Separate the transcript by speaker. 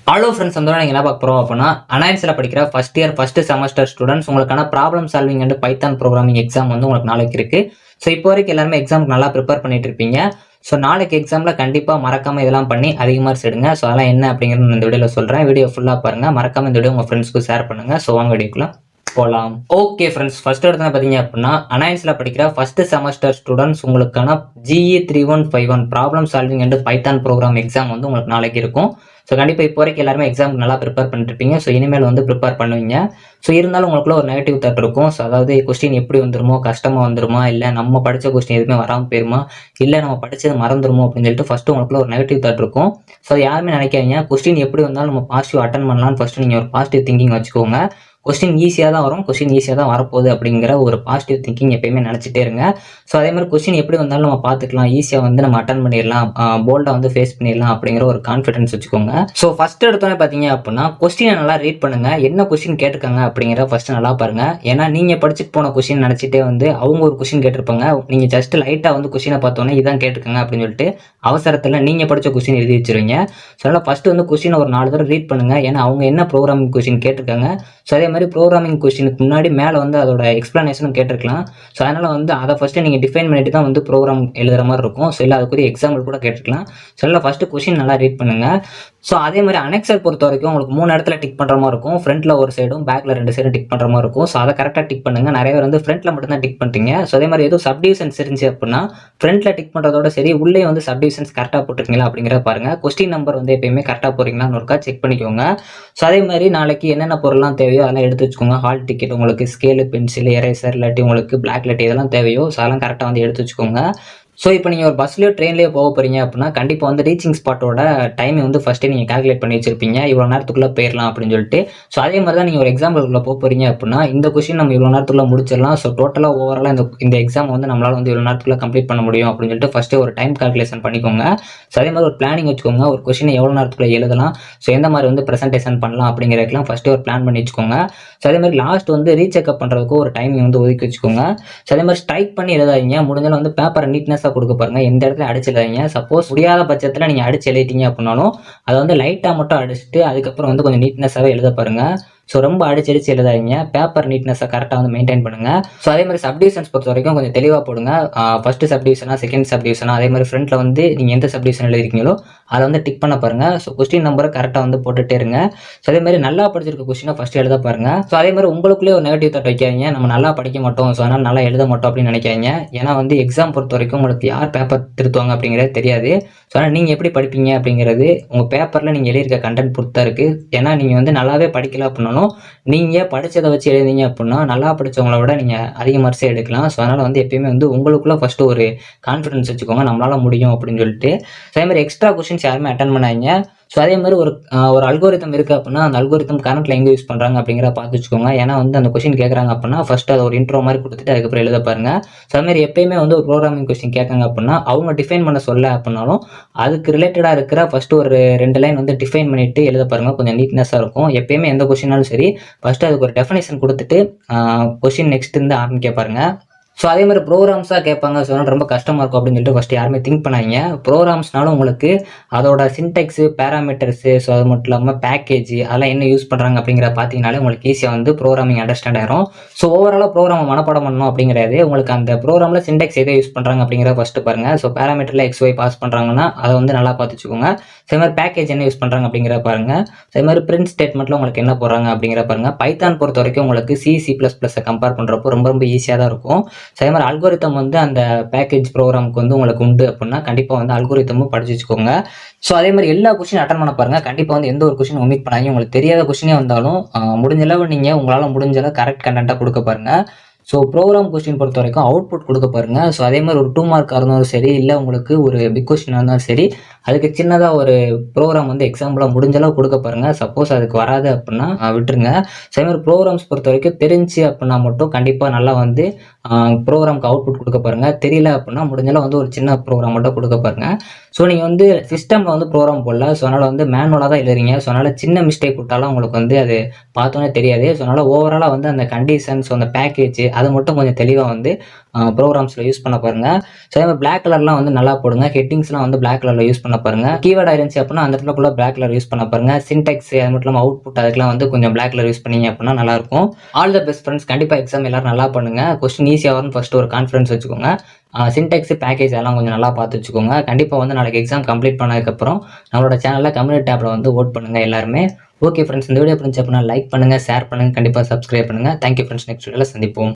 Speaker 1: Hello friends, வந்து நீங்கள் என்ன பார்க்க போகிறோம் அப்படின்னா, அனாயன்ஸில் படிக்கிற first year first semester students உங்களுக்கான problem solving and Python programming exam வந்து உங்களுக்கு நாளைக்கு இருக்குது. ஸோ இப்போ வரைக்கும் எல்லாருமே எக்ஸாமுக்கு நல்லா ப்ரிப்பேர் பண்ணிட்டு இருப்பீங்க. ஸோ நாளைக்கு எக்ஸாமில் கண்டிப்பாக மறக்காமல் இதெல்லாம் பண்ணி அதிக மார்க்ஸ் எடுங்க. ஸோ அதெல்லாம் என்ன அப்படிங்கிறது நான் இந்த வீடியோவில் சொல்கிறேன். வீடியோ ஃபுல்லாக பாருங்கள். மறக்காமல் இந்த வீடியோ உங்கள் ஃப்ரெண்ட்ஸ்க்கு ஷேர் பண்ணுங்கள். ஸோ வாங்க வீடியோக்குள்ள போகலாம். ஓகே ஃப்ரெண்ட்ஸ், ஃபர்ஸ்ட் எடுத்து பார்த்தீங்க அப்படின்னா, அனாயன்ஸில் படிக்கிற ஃபர்ஸ்ட் செமஸ்டர் ஸ்டூடெண்ட்ஸ் உங்களுக்கான GE3151 problem solving and python program exam வந்து உங்களுக்கு நாளைக்கு இருக்கும். ஸோ கண்டிப்பாக இப்போ வரைக்கும் எல்லாருமே எக்ஸாமுக்கு நல்லா ப்ரிப்பேர் பண்ணிருப்பீங்க. ஸோ இனிமேல் வந்து ப்ரிப்பேர் பண்ணுவீங்க. ஸோ இருந்தாலும் உங்களுக்குள்ள ஒரு நெகட்டிவ் தாட் இருக்கும். ஸோ அதாவது கொஸ்டின் எப்படி வந்துருமோ, கஷ்டமாக வந்துருமா, இல்லை நம்ம படித்த கொஸ்டின் எதுவுமே வராமல் போயிருமா, இல்லை நம்ம படித்தது மறந்துருமோ அப்படின்னு சொல்லிட்டு ஃபஸ்ட்டு உங்களுக்குள்ள ஒரு நெகட்டிவ் தாட் இருக்கும். ஸோ யாருமே நினைக்காதீங்க, கொஸ்டின் எப்படி வந்தாலும் நம்ம பாசிட்டிவ் அட்டன் பண்ணலாம்னு ஃபஸ்ட்டு நீங்கள் ஒரு பாசிட்டிவ் திங்கிங் வச்சுக்கோங்க. கொஸ்டின் ஈஸியாக தான் வரும், கொஸ்டின் ஈஸியாக தான் வரப்போகுது அப்படிங்கிற ஒரு பாசிட்டிவ் திங்கிங் எப்பயுமே நினச்சிட்டே இருங்க. ஸோ அதே மாதிரி கொஸ்டின் எப்படி வந்தாலும் நம்ம பார்த்துக்கலாம், ஈஸியாக வந்து நம்ம அட்டன் பண்ணிடலாம், போல்டாக வந்து ஃபேஸ் பண்ணிடலாம் அப்படிங்கிற ஒரு கான்ஃபிடன்ஸ் வச்சுக்கோங்க. ஸோ ஃபஸ்ட் எடுத்தோன்னே பார்த்தீங்க அப்படின்னா, கொஸ்டினை நல்லா ரீட் பண்ணுங்க. என்ன கொஸ்டின் கேட்டிருக்காங்க அப்படிங்கிற ஃபஸ்ட்டு நல்லா பாருங்க. ஏன்னா நீங்கள் படிச்சுட்டு போன கொஸ்டின் நினச்சிட்டே வந்து அவங்க ஒரு கொஸ்டின் கேட்டிருப்பாங்க. நீங்கள் ஜஸ்ட் லைட்டாக வந்து கொஸ்டினை பார்த்தோன்னே இதான் கேட்டிருக்காங்க அப்படின்னு சொல்லிட்டு அவசரத்தில் நீங்கள் படித்த கொஸ்டின் எழுதி வச்சிருவீங்க. ஸோ அதனால் ஃபஸ்ட்டு வந்து கொஸ்டினை ஒரு 4 தடவை ரீட் பண்ணுங்க. ஏன்னா அவங்க என்ன ப்ரோக்ராமிங் கொஸ்டின் கேட்டிருக்காங்க, ஸோ அதே மாதிரி ப்ரோக்ராமிங் கொஸ்டினுக்கு முன்னாடி மேலே வந்து அதோட எக்ஸ்ப்ளனேஷனும் கேட்டிருக்கலாம். ஸோ அதனால் வந்து அதை ஃபஸ்ட்டு நீங்கள் டிஃபைன் பண்ணிட்டு தான் வந்து ப்ரோக்ராம் எழுதுகிற மாதிரி இருக்கும். ஸோ இல்லை அதுக்குரிய எக்ஸாம்பிள் கூட கேட்டிருக்கலாம். ஸோ இல்லை ஃபஸ்ட்டு கொஸ்டின் நல்லா ரீட் பண்ணுங்கள். ஸோ அதே மாதிரி அனெக்சர் பொறுத்த வரைக்கும் உங்களுக்கு 3 இடத்துல டிக் பண்ணுற மாதிரி இருக்கும். ஃப்ரண்ட்டில் ஒரு சைடும் பேக்கில் 2 சைடும் டிக் பண்ணுற மாதிரி இருக்கும். ஸோ அதை கரெக்டாக டிக் பண்ணுங்கள். நிறைய பேர் வந்து ஃப்ரண்ட்டில் மட்டும்தான் டிக் பண்ணிட்டீங்க. ஸோ அதே மாதிரி எதுவும் சப்டிவிஷன்ஸ் இருந்துச்சு அப்படின்னா ஃப்ரண்ட்டில் டிக் பண்ணுறதோட சரி உள்ளே வந்து சப்டிவிஷன்ஸ் கரெக்டாக போட்டிருக்கீங்களா அப்படிங்கிறத பாருங்கள். கொஸ்டின் நம்பர் வந்து எப்பயுமே கரெக்டாக போகிறீங்களான்னு ஒருக்கா செக் பண்ணிக்கோங்க. ஸோ அதே மாதிரி நாளைக்கு என்னென்ன பொருள்லாம் தேவையோ அதெல்லாம் எடுத்து வச்சுக்கோங்க. ஹால் டிக்கெட், உங்களுக்கு ஸ்கேலு, பென்சில், எரேசர், இல்லாட்டி உங்களுக்கு பிளாக் லெட் இதெல்லாம் தேவையோ ஸோ அதெல்லாம் கரெக்டாக வந்து எடுத்து வச்சுக்கோங்க. ஸோ இப்போ நீங்கள் ஒரு பஸ்லேயோ ட்ரெயின்லேயோ போக போகிறீங்க அப்படின்னா கண்டிப்பாக வந்து ரீச்சிங் ஸ்பாட்டோட டைமை வந்து ஃபஸ்ட்டே நீங்கள் கால்குலேட் பண்ணி வச்சிருப்பீங்க. இவ்வளோ நேரத்துக்குள்ளே போயிடலாம் அப்படின்னு சொல்லிட்டு. ஸோ அதே மாதிரி தான் நீங்கள் ஒரு எக்ஸாம்பிளுக்குள்ளே போக போகிறீங்க அப்படின்னா இந்த கொஸ்டின் நம்ம இவ்வளோ நேரத்துக்குள்ளே முடிச்சிடலாம். ஸோ டோட்டலாக ஓவராலாக இந்த எக்ஸாம் வந்து நம்மளால் வந்து இவ்வளோ நேரத்துக்குள்ளே கம்ப்ளீட் பண்ண முடியும் அப்படின்னு சொல்லிட்டு ஃபஸ்ட்டே ஒரு டைம் கால்குலேஷன் பண்ணிக்கோங்க. ஸோ அதே மாதிரி ஒரு பிளானிங் வச்சுக்கோங்க. ஒரு கொஸ்டினை எவ்வளோ நேரத்துக்குள்ளே எழுதலாம், ஸோ எந்த மாதிரி வந்து ப்ரெசன்டேஷன் பண்ணலாம் அப்படிங்கிறதுக்கெல்லாம் ஃபஸ்ட்டே ஒரு பிளான் பண்ணி வச்சுக்கோங்க. ஸோ அதே மாதிரி லாஸ்ட் வந்து ரீசெக்அப் பண்ணுறதுக்கு ஒரு டைமிங் வந்து ஒதுக்கி வச்சுக்கோங்க. ஸோ அதே மாதிரி ஸ்ட்ரைக் பண்ணி எழுதாதீங்க. முடிஞ்சாலும் வந்து பேப்பரை நீட்னஸாக கொடுக்க பாருங்கள். எந்த இடத்துல அடிச்சு எழுதாதீங்க. சப்போஸ் முடியாத பட்சத்தில் நீங்கள் அடிச்சு எழுதிட்டீங்க அப்படின்னாலும் அதை வந்து லைட்டாக மட்டும் அடிச்சுட்டு அதுக்கப்புறம் வந்து கொஞ்சம் நீட்னஸாகவே எழுத பாருங்கள். ஸோ ரொம்ப அடிச்சு எழுதாதீங்க. பேப்பர் நீட்னஸாக கரெக்டாக வந்து மெயின்டைன் பண்ணுங்கள். ஸோ அதே மாதிரி சப்டிவிஷன்ஸ் பொறுத்த வரைக்கும் கொஞ்சம் தெளிவாக போடுங்க. ஃபஸ்ட்டு சப்டிவிஷனா, செகண்ட் சப்டிவிஷனா, அதே மாதிரி ஃப்ரண்ட்டில் வந்து நீங்கள் எந்த சப்டிவிஷன் எழுதிருக்கீங்களோ அதை வந்து டிக் பண்ண பாருங்கள். ஸோ கொஸ்டின் நம்பரை கரெக்டாக வந்து போட்டுகிட்டே இருங்க. ஸோ அதே மாதிரி நல்லா படிச்சிருக்க கொஸ்டினை ஃபஸ்ட்டு எழுத பாருங்கள். ஸோ அதே மாதிரி உங்களுக்குள்ளே ஒரு நெகட்டிவ் தாட் வைக்காதீங்க, நம்ம நல்லா படிக்க மாட்டோம் ஸோ அதனால் நல்லா எழுத மாட்டோம் அப்படின்னு நினைக்காதீங்க. ஏன்னா வந்து எக்ஸாம் பொறுத்த வரைக்கும் உங்களுக்கு யார் பேப்பர் திருத்துவாங்க அப்படிங்கிறது தெரியாது. ஸோ ஆனால் நீங்கள் எப்படி படிப்பீங்க அப்படிங்கிறது உங்கள் பேப்பரில் நீங்கள் எழுதியிருக்க கண்டென்ட் பொறுத்தா இருக்குது. ஏன்னா நீங்கள் வந்து நல்லாவே படிக்கல அப்படின்னாலும் நீங்கள் படித்ததை வச்சு எழுதிங்க அப்படின்னா நல்லா படித்தவங்கள விட நீங்கள் அதிக மார்க்ஸே எடுக்கலாம். ஸோ அதனால் வந்து எப்பயுமே வந்து உங்களுக்குள்ளே ஃபஸ்ட்டு ஒரு கான்ஃபிடன்ஸ் வச்சுக்கோங்க, நம்மளால் முடியும் அப்படின்னு சொல்லிட்டு. ஸோ அதே மாதிரி எக்ஸ்ட்ரா கொஸ்டின்ஸ் யாருமே அட்டன் பண்ணாதீங்க. ஸோ அதே மாதிரி ஒரு அல்கோரிதம் இருக்குது அப்படின்னா அந்த அல்கோரிதம் கரண்ட்டில் எங்கே யூஸ் பண்ணுறாங்க அப்படிங்கிற பார்த்து வச்சுக்கோங்க. ஏன்னா வந்து அந்த கொஸ்டின் கேட்குறாங்க அப்படின்னா ஃபஸ்ட்டு அதை ஒரு இன்ட்ரோ மாதிரி கொடுத்துட்டு அதுக்கப்புறம் எழுத பாருங்கள். ஸோ அது மாதிரி எப்பயுமே வந்து ஒரு ப்ரோக்ராமிங் கொஸ்டின் கேட்காங்க அப்படின்னா அவங்க டிஃபைன் பண்ண சொல்ல அப்படின்னாலும் அதுக்கு ரிலேட்டடாக இருக்கிற ஃபஸ்ட்டு ஒரு 2 லைன் வந்து டிஃபைன் பண்ணிவிட்டு எழுத பாருங்கள். கொஞ்சம் நீட்னஸாக இருக்கும். எப்பயுமே எந்த கொஸ்டினாலும் சரி ஃபஸ்ட்டு அதுக்கு ஒரு டெஃபினேஷன் கொடுத்துட்டு கொஸ்டின் நெக்ஸ்ட் இருந்து ஆரம்பிக்க பாருங்கள். ஸோ அதே மாதிரி ப்ரோக்ராம்ஸாக கேட்பாங்க, ஸோ ரொம்ப கஷ்டமாக இருக்கும் அப்படின்னு சொல்லிட்டு ஃபஸ்ட்டு யாருமே திங்க் பண்ணாதீங்க. ப்ரோக்ராம்ஸ்னாலும் உங்களுக்கு அதோட சின்டெக்ஸு, பேராமீட்டர்ஸு, ஸோ அது மட்டும் இல்லாமல் பேக்கேஜ் அதெல்லாம் என்ன யூஸ் பண்ணுறாங்க அப்படிங்கிற பார்த்தீங்கனாலே உங்களுக்கு ஈஸியாக வந்து ப்ரோக்ராமிங் அண்டர்ஸ்டாண்ட் ஆயிரும். ஸோ ஓவராலாக ப்ரோக்ராமை மனப்பாடம் பண்ணணும் அப்படிங்கிறது உங்களுக்கு அந்த ப்ரோக்ராமில் சின்டெக்ஸ் எதை யூஸ் பண்ணுறாங்க அப்படிங்கிறத ஃபஸ்ட்டு பாருங்கள். ஸோ பேராமீட்டரில் XY பாஸ் பண்ணுறாங்கன்னா அதை வந்து நல்லா பார்த்து வச்சுக்கோங்க. ஸோ இது மாதிரி பேக்கேஜ் என்ன யூஸ் பண்ணுறாங்க அப்படிங்கிறத பாருங்கள். ஸோ இது மாதிரி பிரிண்ட் ஸ்டேட்மெண்ட்டில் உங்களுக்கு என்ன போடுறாங்க அப்படிங்கிற பாருங்கள். பைத்தான் பொறுத்த வரைக்கும் உங்களுக்கு C++ஐ கம்பேர் பண்ணுறப்போ ரொம்ப ஈஸியாக தான் இருக்கும். ஸோ அதே மாதிரி அல்கோரிதம் வந்து அந்த பேக்கேஜ் ப்ரோக்ராமுக்கு வந்து உங்களுக்கு உண்டு அப்படின்னா கண்டிப்பாக வந்து அல்கோரிதமும் படிச்சு வச்சுக்கோங்க. ஸோ அதே மாதிரி எல்லா கொஸ்டின் அட்டன் பண்ண பாருங்கள். கண்டிப்பாக வந்து எந்த ஒரு கொஸ்டின் ஒமிட் பண்ணாங்க. உங்களுக்கு தெரியாத கொஸ்டினே வந்தாலும் முடிஞ்ச அளவு நீங்கள் உங்களால் முடிஞ்ச அளவு கரெக்ட் கண்டென்ட்டாக கொடுக்க பாருங்கள். ஸோ ப்ரோக்ராம் கொஸ்டின் பொறுத்த வரைக்கும் அவுட்புட் கொடுக்க பாருங்கள். ஸோ அதே மாதிரி ஒரு 2 மார்க்காக இருந்தாலும் சரி, இல்லை உங்களுக்கு ஒரு பிக் கொஸ்டினாக இருந்தாலும் சரி, அதுக்கு சின்னதாக ஒரு ப்ரோக்ராம் வந்து எக்ஸாம்பிளாக முடிஞ்சளவு கொடுக்க பாருங்கள். சப்போஸ் அதுக்கு வராது அப்படின்னா விட்டுருங்க. ஸோ அதே மாதிரி ப்ரோக்ராம்ஸ் பொறுத்த வரைக்கும் தெரிஞ்சு அப்படின்னா மட்டும் கண்டிப்பாக நல்லா வந்து ப்ரோக்ராமுக்கு அவுட்புட் கொடுக்க பாருங்கள். தெரியல அப்படின்னா முடிஞ்சளவு வந்து ஒரு சின்ன ப்ரோக்ராம் மட்டும் கொடுக்க பாருங்கள். ஸோ நீங்கள் வந்து சிஸ்டமில் வந்து ப்ரோக்ராம் போடல. ஸோ அதனால் வந்து மேனுவலாக தான் எழுதுறீங்க. ஸோ அதனால் சின்ன மிஸ்டேக் விட்டாலும் உங்களுக்கு வந்து அது பார்த்தோன்னே தெரியாது. ஸோ அதனால் ஓவராலாக வந்து அந்த கண்டிஷன்ஸ், அந்த பேக்கேஜ் அதை மட்டும் கொஞ்சம் தெளிவாக வந்து ப்ரோக்ராம்ஸில் யூஸ் பண்ண பாருங்கள். ஸோ அதே மாதிரி பிளாக் கலர்லாம் வந்து நல்லா போடுங்க. ஹெட்டிங்ஸ்லாம் வந்து பிளாக் கலரில் யூஸ் பண்ண பாருங்கள். கீவேர்டாக இருந்துச்சு அப்படின்னா அந்த இடத்துல கூட பிளாக் கலர் யூஸ் பண்ண பாருங்கள். சின்டெக்ஸ் அது மட்டும் இல்லாமல் அவுட்புட் அதுக்கெல்லாம் வந்து கொஞ்சம் பிளாக் கலர் யூஸ் பண்ணீங்க அப்படின்னா நல்லாயிருக்கும். All the best friends. கண்டிப்பாக எக்ஸாம் எல்லாரும் நல்லா பண்ணுங்கள். கொஸ்டின் ஈஸியாக வரும்னு ஃபஸ்ட்டு ஒரு கான்ஃபிடன்ஸ் வச்சுக்கோங்க. சின்டெக்ஸ் பேக்கேஜ் எல்லாம் கொஞ்சம் நல்லா பார்த்து வச்சுக்கோங்க. கண்டிப்பாக வந்து நாளைக்கு எக்ஸாம் கம்ப்ளீட் பண்ணதுக்கப்புறம் நம்மளோட சேனலில் கம்யூனிட்டி டேப்பில் வந்து ஓட் பண்ணுங்கள் எல்லாருமே. ஓகே ஃப்ரெண்ட்ஸ், இந்த வீடியோ பிடிச்ச அப்படின்னா லைக் பண்ணுங்கள், ஷேர் பண்ணுங்கள், கண்டிப்பாக சப்ஸ்கிரைப் பண்ணுங்கள். Thank you friends. நெக்ஸ்ட் வீடியோவில் சந்திப்போம்.